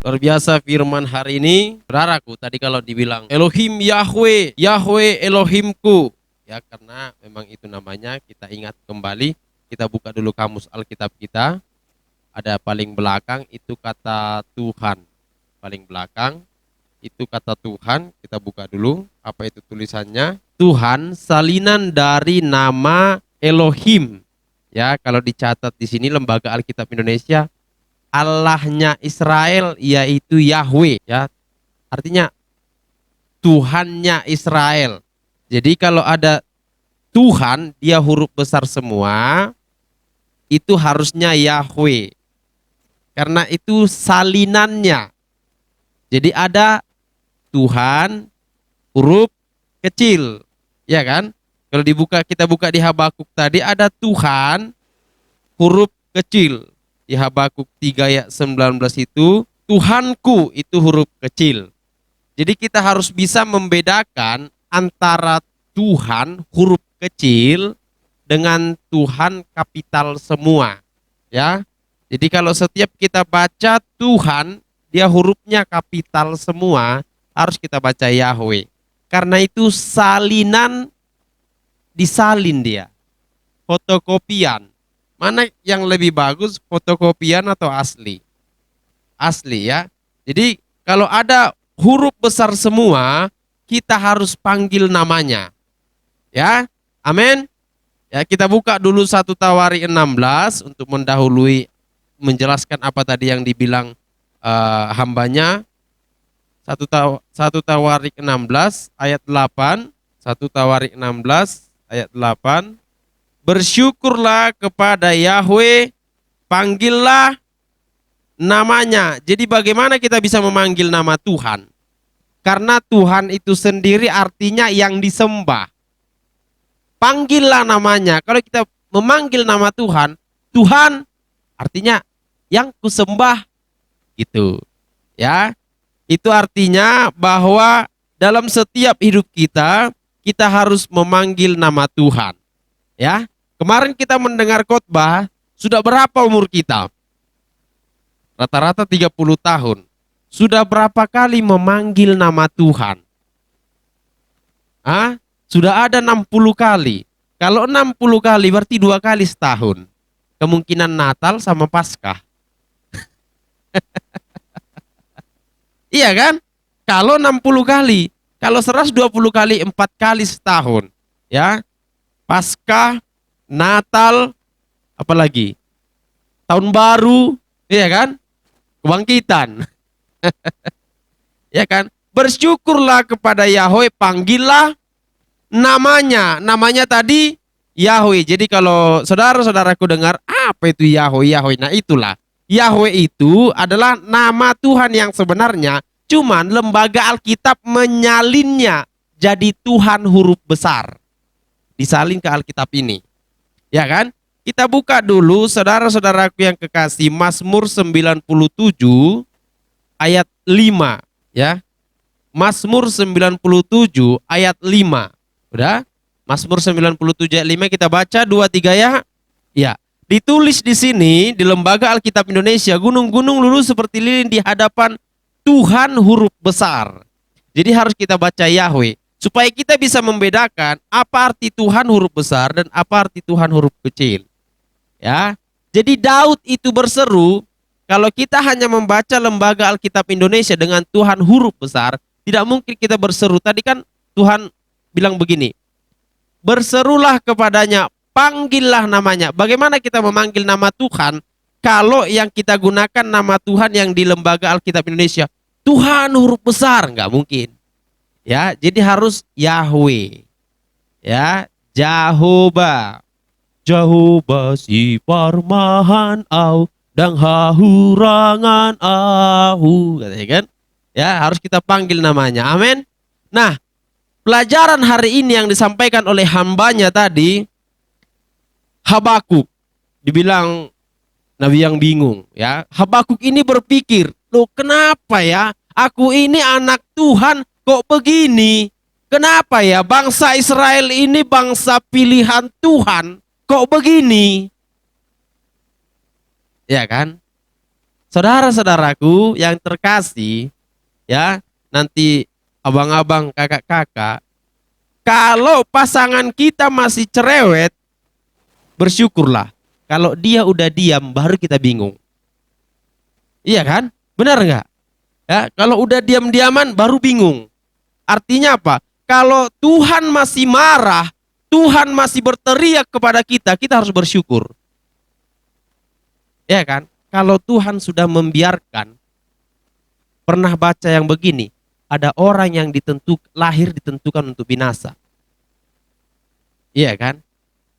Luar biasa firman hari ini. Saudaraku, tadi kalau dibilang Elohim Yahweh, Yahweh Elohimku. Ya, karena memang itu namanya, kita ingat kembali. Kita buka dulu kamus Alkitab kita. Ada paling belakang itu kata Tuhan. Paling belakang itu kata Tuhan. Kita buka dulu. Apa itu tulisannya? Tuhan salinan dari nama Elohim. Ya, kalau dicatat di sini Lembaga Alkitab Indonesia, Allahnya Israel yaitu Yahweh, ya. Artinya Tuhannya Israel. Jadi kalau ada Tuhan, dia huruf besar semua, itu harusnya Yahweh. Karena itu salinannya. Jadi ada Tuhan huruf kecil, ya kan? Kalau kita buka di Habakuk tadi ada Tuhan huruf kecil. Di Habakuk 3 ayat 19 itu, Tuhanku itu huruf kecil. Jadi kita harus bisa membedakan antara Tuhan huruf kecil dengan Tuhan kapital semua. Ya. Jadi kalau setiap kita baca Tuhan, dia hurufnya kapital semua, harus kita baca Yahweh. Karena itu salinan, disalin dia. Fotokopian. Mana yang lebih bagus, fotokopian atau asli? Asli, ya. Jadi kalau ada huruf besar semua, kita harus panggil namanya. Ya, amin. Ya, kita buka dulu 1 Tawarik 16 untuk mendahului menjelaskan apa tadi yang dibilang hambanya. 1 Tawarik 16 ayat 8. 1 Tawarik 16 ayat 8. Bersyukurlah kepada Yahweh, panggillah namanya. Jadi bagaimana kita bisa memanggil nama Tuhan? Karena Tuhan itu sendiri artinya yang disembah. Panggillah namanya. Kalau kita memanggil nama Tuhan, Tuhan artinya yang kusembah. Gitu. Ya. Itu artinya bahwa dalam setiap hidup kita harus memanggil nama Tuhan. Ya. Kemarin kita mendengar khotbah, sudah berapa umur kita? Rata-rata 30 tahun. Sudah berapa kali memanggil nama Tuhan? Sudah ada 60 kali. Kalau 60 kali berarti 2 kali setahun. Kemungkinan Natal sama Paskah. Iya kan? Kalau 60 kali. Kalau 120 kali 4 kali setahun. Ya. Paskah, Natal, apalagi tahun baru, iya kan? Kebangkitan. Ya kan? Bersyukurlah kepada Yahweh, panggillah namanya. Namanya tadi Yahweh. Jadi kalau saudara-saudaraku dengar, apa itu Yahweh? Yahweh. Nah, itulah. Yahweh itu adalah nama Tuhan yang sebenarnya, cuman lembaga Alkitab menyalinnya jadi Tuhan huruf besar. Disalin ke Alkitab ini. Ya kan? Kita buka dulu saudara-saudaraku yang kekasih Mazmur 97 ayat 5, ya. Mazmur 97 ayat 5. Udah? Mazmur 97 ayat 5 kita baca 2-3 ya. Ya. Ditulis di sini di Lembaga Alkitab Indonesia, gunung-gunung lurus seperti lilin di hadapan Tuhan huruf besar. Jadi harus kita baca Yahweh. Supaya kita bisa membedakan apa arti Tuhan huruf besar dan apa arti Tuhan huruf kecil. Ya. Jadi Daud itu berseru, kalau kita hanya membaca Lembaga Alkitab Indonesia dengan Tuhan huruf besar, tidak mungkin kita berseru. Tadi kan Tuhan bilang begini, berserulah kepadanya, panggillah namanya. Bagaimana kita memanggil nama Tuhan kalau yang kita gunakan nama Tuhan yang di Lembaga Alkitab Indonesia Tuhan huruf besar? Nggak mungkin. Ya, jadi harus Yahweh. Ya, Jehovah. Jehovah si parmahan au dan hahurangan ahu, katanya kan? Ya, harus kita panggil namanya. Amin. Nah, pelajaran hari ini yang disampaikan oleh hambanya tadi, Habakuk, dibilang nabi yang bingung, ya. Habakuk ini berpikir, loh kenapa ya? Aku ini anak Tuhan kok begini? Kenapa ya bangsa Israel ini bangsa pilihan Tuhan kok begini? Ya kan? Saudara-saudaraku yang terkasih, ya, nanti abang-abang, kakak-kakak, kalau pasangan kita masih cerewet, bersyukurlah. Kalau dia udah diam, baru kita bingung. Iya kan? Benar nggak? Ya, kalau udah diam-diaman, baru bingung. Artinya apa? Kalau Tuhan masih marah, Tuhan masih berteriak kepada kita, kita harus bersyukur. Ya kan? Kalau Tuhan sudah membiarkan, pernah baca yang begini, ada orang yang lahir ditentukan untuk binasa. Iya kan?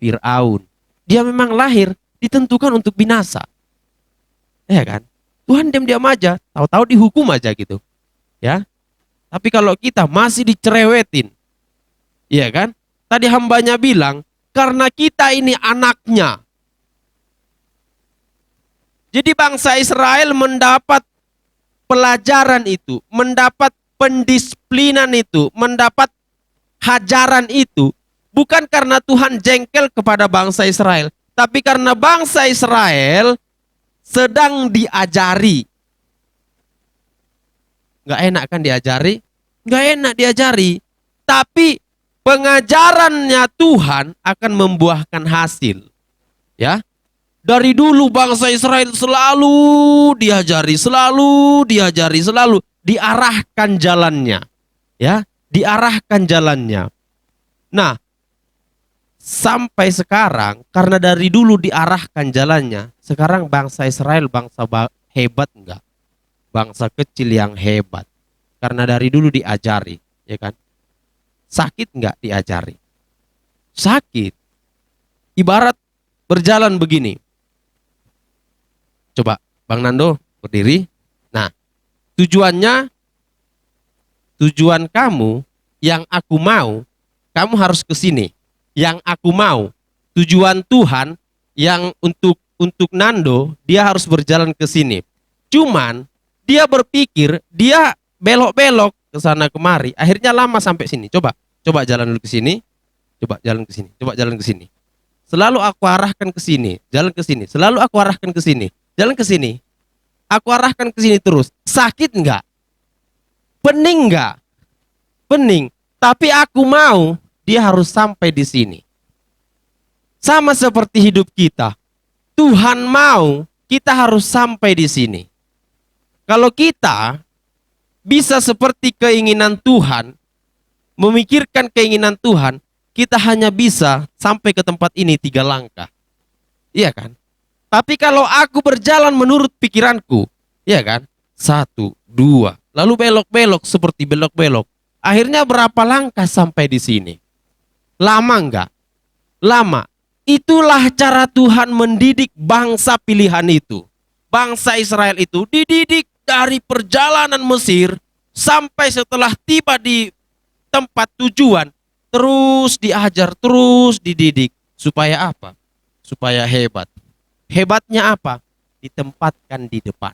Fir'aun. Dia memang lahir ditentukan untuk binasa. Iya kan? Tuhan diam-diam aja, tahu-tahu dihukum aja gitu. Ya. Tapi kalau kita masih dicerewetin, iya kan? Tadi hambanya bilang, karena kita ini anaknya. Jadi bangsa Israel mendapat pelajaran itu, mendapat pendisiplinan itu, mendapat hajaran itu, bukan karena Tuhan jengkel kepada bangsa Israel, tapi karena bangsa Israel sedang diajari. Nggak enak kan diajari? Nggak enak diajari. Tapi pengajarannya Tuhan akan membuahkan hasil. Ya, dari dulu bangsa Israel selalu diajari, selalu diarahkan jalannya. Ya, diarahkan jalannya. Nah, sampai sekarang karena dari dulu diarahkan jalannya, sekarang bangsa Israel bangsa hebat enggak? Bangsa kecil yang hebat. Karena dari dulu diajari, ya kan? Sakit enggak diajari? Sakit. Ibarat berjalan begini. Coba Bang Nando berdiri. Nah, tujuan kamu yang aku mau, kamu harus ke sini. Yang aku mau, tujuan Tuhan yang untuk Nando, dia harus berjalan ke sini. Cuman dia berpikir, dia belok-belok ke sana kemari, akhirnya lama sampai sini. Coba jalan dulu ke sini, coba jalan ke sini, coba jalan ke sini. Selalu aku arahkan ke sini, jalan ke sini. Selalu aku arahkan ke sini, jalan ke sini. Aku arahkan ke sini terus. Sakit enggak? Pening enggak? Pening. Tapi aku mau dia harus sampai di sini. Sama seperti hidup kita. Tuhan mau kita harus sampai di sini. Kalau kita bisa seperti keinginan Tuhan, memikirkan keinginan Tuhan, kita hanya bisa sampai ke tempat ini 3 langkah. Iya kan? Tapi kalau aku berjalan menurut pikiranku, iya kan? 1, 2, lalu belok-belok seperti belok-belok. Akhirnya berapa langkah sampai di sini? Lama enggak? Lama. Itulah cara Tuhan mendidik bangsa pilihan itu. Bangsa Israel itu dididik dari perjalanan Mesir sampai setelah tiba di tempat tujuan, terus diajar, terus dididik. Supaya apa? Supaya hebat. Hebatnya apa? Ditempatkan di depan.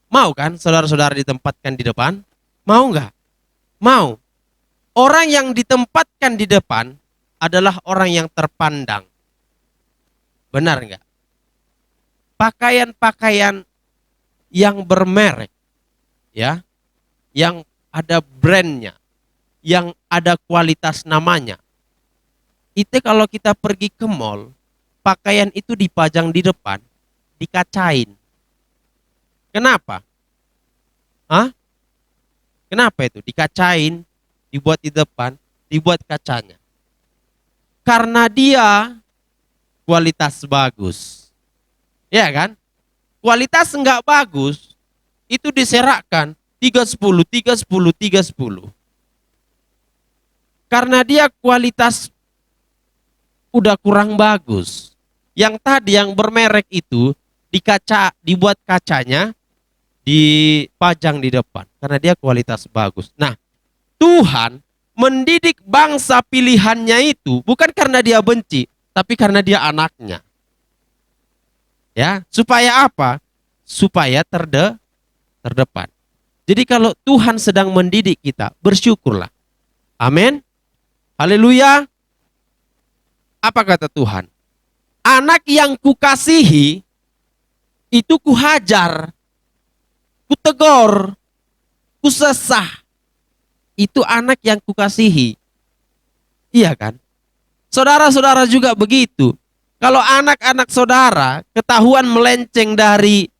Mau kan saudara-saudara ditempatkan di depan? Mau nggak? Mau. Orang yang ditempatkan di depan adalah orang yang terpandang. Benar nggak? Pakaian-pakaian yang bermerek, ya, yang ada brandnya, yang ada kualitas namanya. Itu kalau kita pergi ke mall, pakaian itu dipajang di depan, dikacain. Kenapa? Hah? Kenapa itu? Dikacain, dibuat di depan, dibuat kacanya. Karena dia kualitas bagus. Ya kan? Kualitas enggak bagus, itu diserakkan 310, 310, 310. Karena dia kualitas udah kurang bagus. Yang tadi yang bermerek itu dibuat kacanya, dipajang di depan karena dia kualitas bagus. Nah, Tuhan mendidik bangsa pilihannya itu bukan karena dia benci, tapi karena dia anaknya. Ya, supaya apa? Supaya terdepan. Jadi kalau Tuhan sedang mendidik kita, bersyukurlah. Amin. Haleluya. Apa kata Tuhan? Anak yang kukasihi, Itu kuhajar, kutegor, kusesah. Itu anak yang kukasihi. Iya kan? Saudara-saudara juga begitu. Kalau anak-anak saudara ketahuan melenceng dari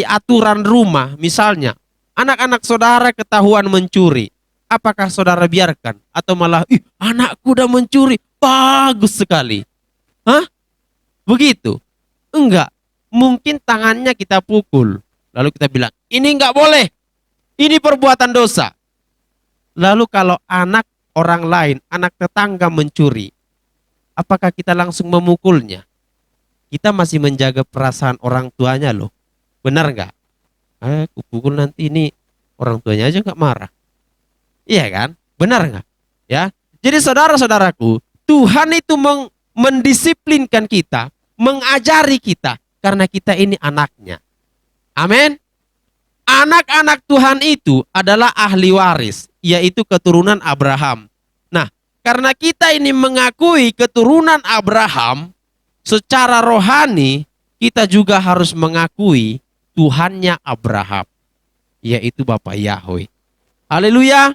aturan rumah, misalnya anak-anak saudara ketahuan mencuri, apakah saudara biarkan atau malah anakku udah mencuri, bagus sekali. Hah? Begitu? Enggak. Mungkin tangannya kita pukul, lalu kita bilang, ini enggak boleh, ini perbuatan dosa. Lalu kalau anak orang lain, anak tetangga mencuri, apakah kita langsung memukulnya? Kita masih menjaga perasaan orang tuanya loh. Benar nggak? Aku pukul nanti ini orang tuanya aja nggak marah. Iya kan? Benar nggak? Ya. Jadi saudara-saudaraku, Tuhan itu mendisiplinkan kita, mengajari kita karena kita ini anaknya. Amin. Anak-anak Tuhan itu adalah ahli waris, yaitu keturunan Abraham. Nah, karena kita ini mengakui keturunan Abraham, secara rohani kita juga harus mengakui Tuhannya Abraham, yaitu Bapak Yahweh. Haleluya.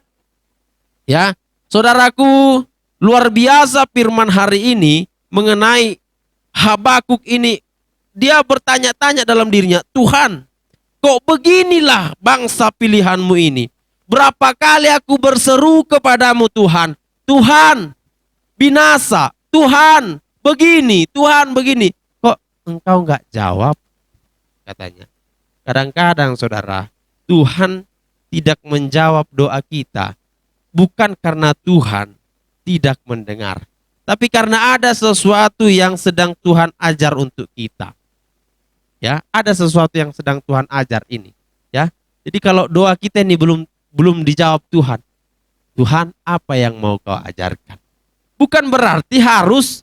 Ya, saudaraku, luar biasa firman hari ini mengenai Habakuk ini. Dia bertanya-tanya dalam dirinya, Tuhan, kok beginilah bangsa pilihanmu ini? Berapa kali aku berseru kepadamu Tuhan, Tuhan binasa, Tuhan begini, Tuhan begini. Kok engkau nggak jawab? Katanya. Kadang-kadang saudara, Tuhan tidak menjawab doa kita, bukan karena Tuhan tidak mendengar, tapi karena ada sesuatu yang sedang Tuhan ajar untuk kita. Ya, ada sesuatu yang sedang Tuhan ajar ini. Ya, jadi kalau doa kita ini belum dijawab Tuhan, Tuhan apa yang mau kau ajarkan? Bukan berarti harus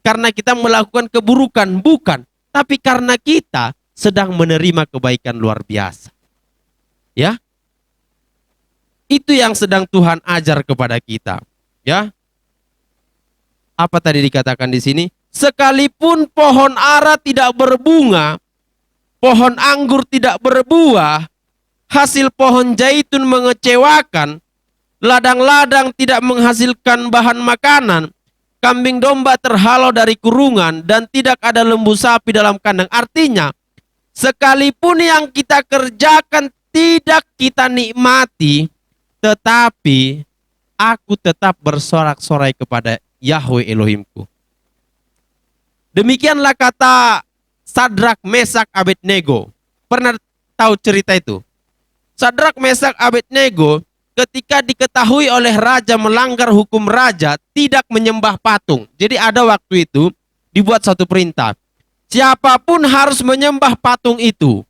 karena kita melakukan keburukan, bukan, tapi karena kita sedang menerima kebaikan luar biasa. Ya, itu yang sedang Tuhan ajar kepada kita. Ya, apa tadi dikatakan di sini? Sekalipun pohon ara tidak berbunga, pohon anggur tidak berbuah, hasil pohon zaitun mengecewakan, ladang-ladang tidak menghasilkan bahan makanan, kambing domba terhalau dari kurungan, dan tidak ada lembu sapi dalam kandang. Artinya, sekalipun yang kita kerjakan tidak kita nikmati, tetapi aku tetap bersorak-sorai kepada Yahweh Elohimku. Demikianlah kata Sadrak, Mesak, Abednego. Pernah tahu cerita itu? Sadrak, Mesak, Abednego ketika diketahui oleh raja melanggar hukum raja, tidak menyembah patung. Jadi ada waktu itu dibuat satu perintah. Siapapun harus menyembah patung itu.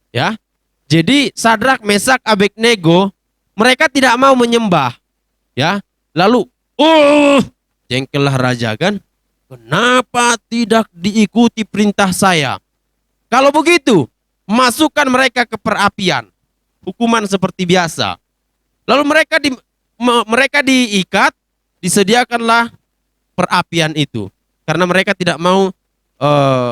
Ya. Jadi Sadrak, Mesak, Abednego mereka tidak mau menyembah. Ya. Lalu jengkellah raja kan? Kenapa tidak diikuti perintah saya? Kalau begitu, masukkan mereka ke perapian. Hukuman seperti biasa. Lalu mereka diikat, disediakanlah perapian itu. Karena mereka tidak mau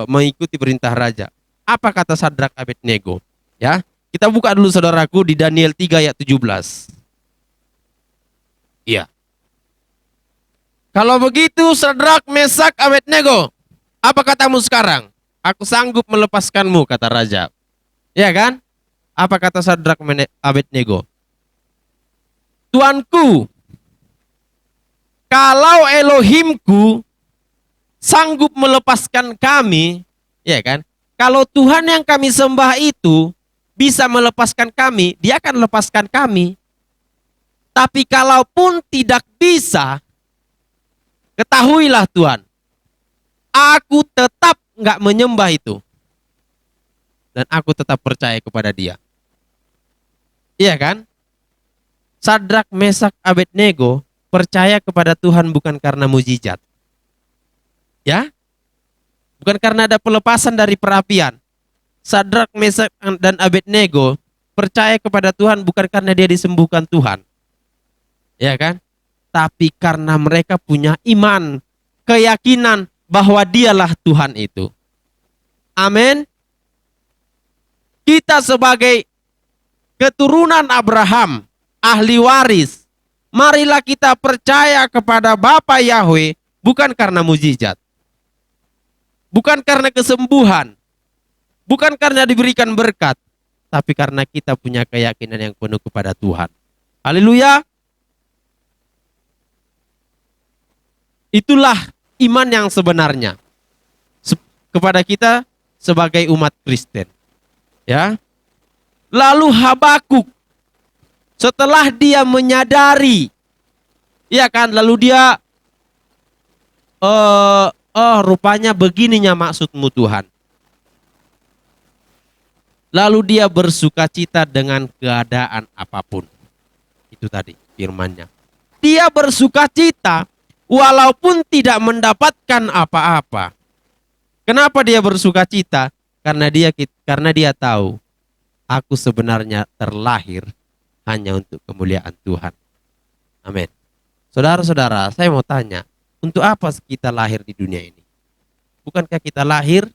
mengikuti perintah raja. Apa kata Sadrak, Abednego? Ya, kita buka dulu saudaraku di Daniel 3 ayat 17. Iya. Kalau begitu Sadrak, Mesak, Abednego, apa katamu sekarang? Aku sanggup melepaskanmu, kata raja. Ya kan? Apa kata Sadrak, Abednego? Tuanku, kalau Elohimku sanggup melepaskan kami, ya kan? Kalau Tuhan yang kami sembah itu bisa melepaskan kami, dia akan lepaskan kami. Tapi kalaupun tidak bisa, ketahuilah Tuhan, aku tetap nggak menyembah itu. Dan aku tetap percaya kepada dia. Iya kan? Sadrak, Mesak, Abednego percaya kepada Tuhan bukan karena mujizat. Ya? Bukan karena ada pelepasan dari perapian. Sadrak, Mesak, dan Abednego percaya kepada Tuhan bukan karena dia disembuhkan Tuhan. Ya kan? Tapi karena mereka punya iman, keyakinan bahwa dialah Tuhan itu. Amin. Kita sebagai keturunan Abraham, ahli waris, marilah kita percaya kepada Bapa Yahweh bukan karena mujizat, bukan karena kesembuhan, bukan karena diberikan berkat, tapi karena kita punya keyakinan yang penuh kepada Tuhan. Haleluya. Itulah iman yang sebenarnya kepada kita sebagai umat Kristen. Ya. Lalu Habakuk, setelah dia menyadari, ya kan, lalu dia rupanya begininya maksudmu Tuhan. Lalu dia bersukacita dengan keadaan apapun. Itu tadi firman-Nya. Dia bersukacita walaupun tidak mendapatkan apa-apa. Kenapa dia bersukacita? Karena dia tahu, aku sebenarnya terlahir hanya untuk kemuliaan Tuhan. Amin. Saudara-saudara, saya mau tanya, untuk apa kita lahir di dunia ini? Bukankah kita lahir,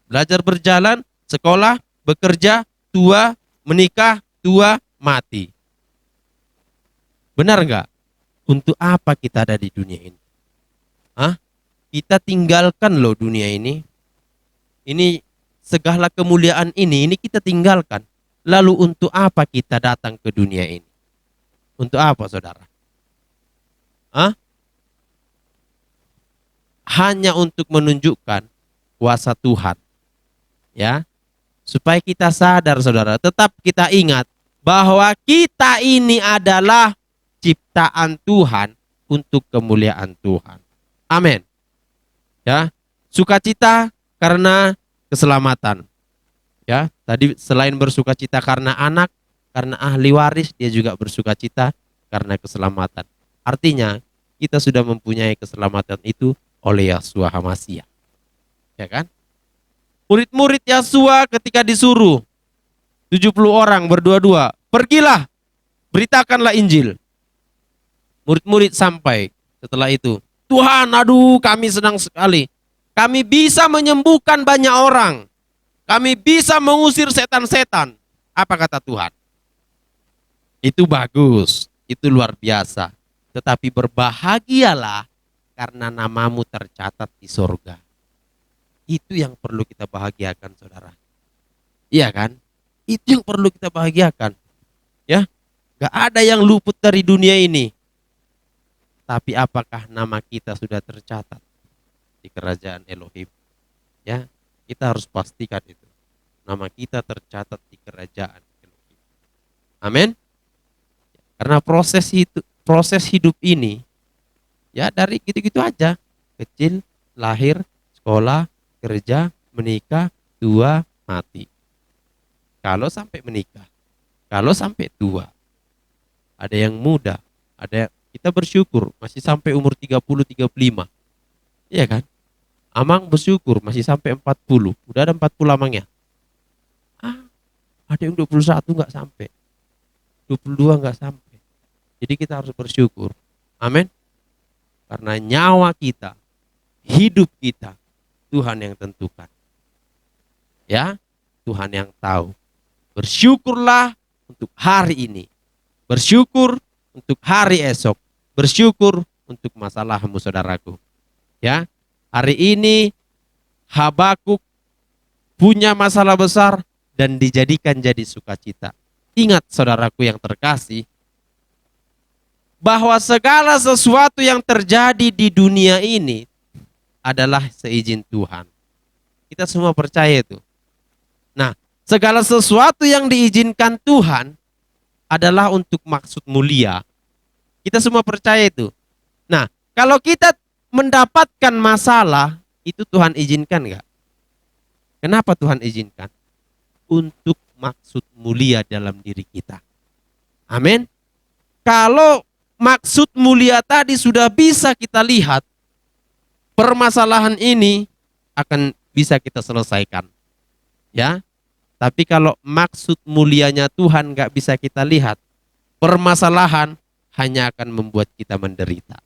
belajar berjalan, sekolah, bekerja, tua, menikah, tua, mati. Benar nggak? Untuk apa kita ada di dunia ini? Kita tinggalkan loh dunia ini. Ini segala kemuliaan ini kita tinggalkan. Lalu untuk apa kita datang ke dunia ini? Untuk apa, saudara? Hanya untuk menunjukkan kuasa Tuhan. Ya. Supaya kita sadar, saudara. Tetap kita ingat bahwa kita ini adalah ciptaan Tuhan untuk kemuliaan Tuhan. Amin. Ya, sukacita karena keselamatan. Ya, tadi selain bersukacita karena anak, karena ahli waris, dia juga bersukacita karena keselamatan. Artinya, kita sudah mempunyai keselamatan itu oleh Yeshua HaMashiach. Ya kan? Murid-murid Yeshua ketika disuruh 70 orang berdua-dua, pergilah, beritakanlah Injil. Murid-murid sampai setelah itu, Tuhan, aduh kami senang sekali. Kami bisa menyembuhkan banyak orang. Kami bisa mengusir setan-setan. Apa kata Tuhan? Itu bagus, itu luar biasa. Tetapi berbahagialah karena namamu tercatat di sorga. Itu yang perlu kita bahagiakan, saudara. Iya kan? Itu yang perlu kita bahagiakan. Ya, gak ada yang luput dari dunia ini. Tapi apakah nama kita sudah tercatat di kerajaan Elohim? Ya, kita harus pastikan itu. Nama kita tercatat di kerajaan Elohim. Amin. Karena proses hidup ini, ya dari gitu-gitu aja. Kecil, lahir, sekolah, kerja, menikah, tua, mati. Kalau sampai menikah, kalau sampai tua, ada yang muda, ada kita bersyukur masih sampai umur 30-35. Iya kan? Amang bersyukur masih sampai 40. Udah ada 40 amangnya. Ada yang 21 nggak sampai. 22 nggak sampai. Jadi kita harus bersyukur. Amin. Karena nyawa kita, hidup kita, Tuhan yang tentukan. Ya, Tuhan yang tahu. Bersyukurlah untuk hari ini. Bersyukur untuk hari esok. Bersyukur untuk masalahmu, saudaraku. Ya, hari ini Habakuk punya masalah besar dan dijadikan jadi sukacita. Ingat, saudaraku yang terkasih, bahwa segala sesuatu yang terjadi di dunia ini adalah seizin Tuhan. Kita semua percaya itu. Nah, segala sesuatu yang diizinkan Tuhan adalah untuk maksud mulia. Kita semua percaya itu. Nah, kalau kita mendapatkan masalah, itu Tuhan izinkan enggak? Kenapa Tuhan izinkan? Untuk maksud mulia dalam diri kita. Amin. Kalau maksud mulia tadi sudah bisa kita lihat, permasalahan ini akan bisa kita selesaikan. Ya. Tapi kalau maksud mulianya Tuhan enggak bisa kita lihat, permasalahan hanya akan membuat kita menderita.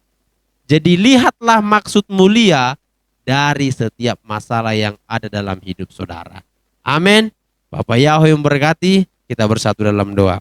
Jadi lihatlah maksud mulia dari setiap masalah yang ada dalam hidup saudara. Amin. Bapak Yahweh memberkati. Kita bersatu dalam doa.